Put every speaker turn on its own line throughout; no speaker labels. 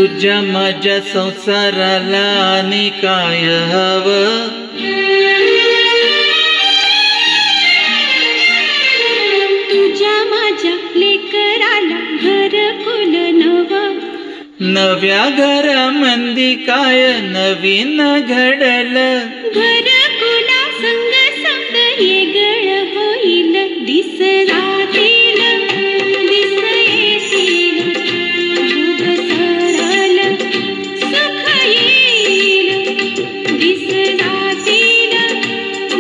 तुझ्या माझ्या संसाराला आणि काय हवं?
तुझ्या माझ्या लेकराला घरकुल नवं.
नव्या घरामंदी काय नवीन घडलं?
घरकुला संग संग येगळ होईल. दिस राहतील दिस येतील युग सरल सुख येईल. दिस राहतील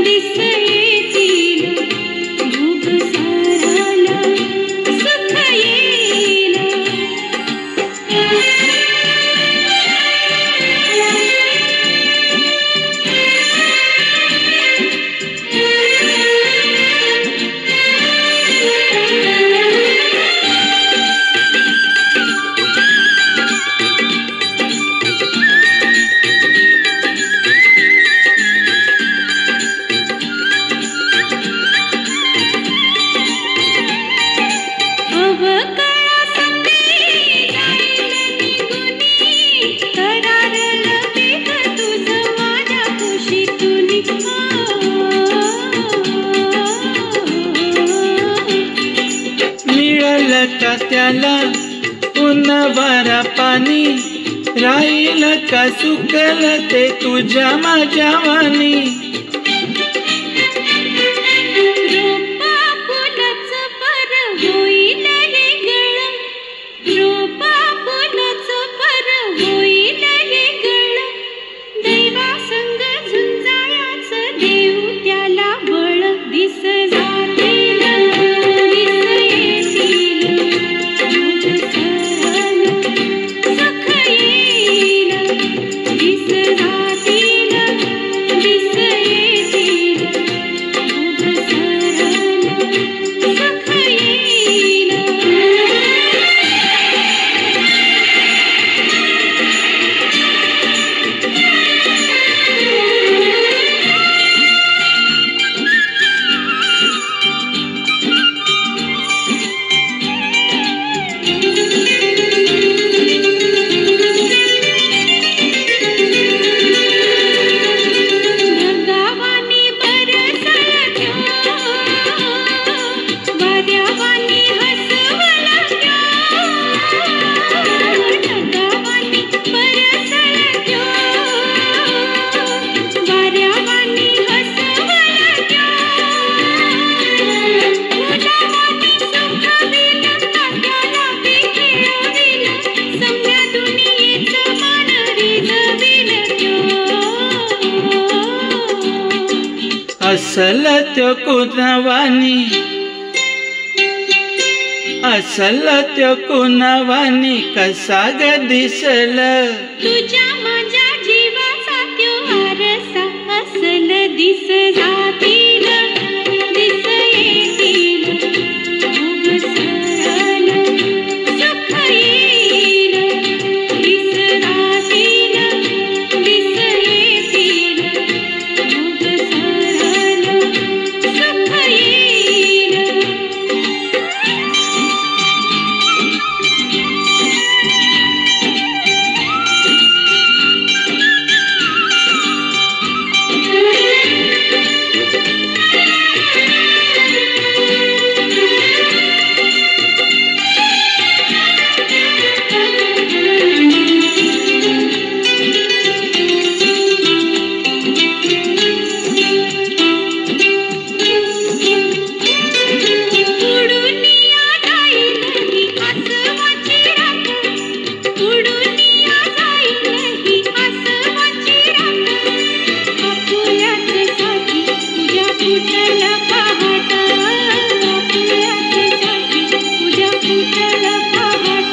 दिस येतील युग सरल सुख येईल.
का त्याला पुन्हा वारा पाणी राहील का सुकल ते तुझ्या माझ्या वाणी.
रोपा फुलच पर होईल वेगळ. रोपा फुलच पर होईल वेगळ. दैवा संग झुंजायाच देऊ त्याला बळ. दिस जातील दिस येतील युग सरल सुख येईल. दिस जातील दिस येतील युग सरल सुख येईल. ढगावानी बरसला क्यों, वाऱ्यावानी हसवला क्यों. ढगावानी बरसला क्यों, वाऱ्यावानी हसवला क्यों. फुलावानी सुखविल ताट्याला बी खेळविल. सम्या दुनियेचं मान रिझविल क्यों.
असल त्यो कुणावानी असल त्यो कुणावानी कसा ग दिसल?
तुझ्या माझ्या जीवाचा त्यो आरसा असल. दिस जातील दिस येतील युग सरल सुख येईल. दिस राहतील दिस येतील युग सरल सुख येईल. उडुनिया जाईल ही आसवाची राख. उडुनिया जाईल ही आसवाची राख. आपुल्याच साठी तुझ्या फुटल पहाट. आपुल्याच साठी तुझ्या फुटल पहाट.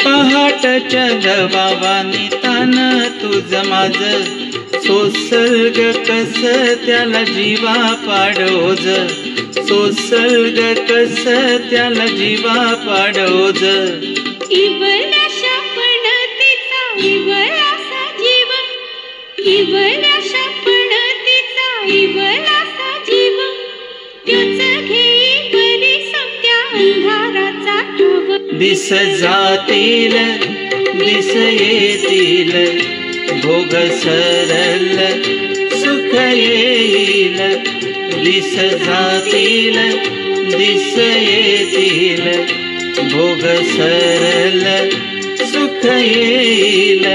पहाटच्या दबावानी तान तुझं माझ सोसल ग कस त्याला जीवा पाडोज. सोसल ग कस त्याला जीवा पाडोज.
इवल्याशा पणतीचा इवलासा जीव. इवल्याशा पणतीचा इवलासा जीव. त्योच घेई बरी समत्या अंधाराचा ठाव.
दिस जातील दिस येतील भोग सरल सुख येईल दिस जातील दिस येतील भोग सरल सुख येईल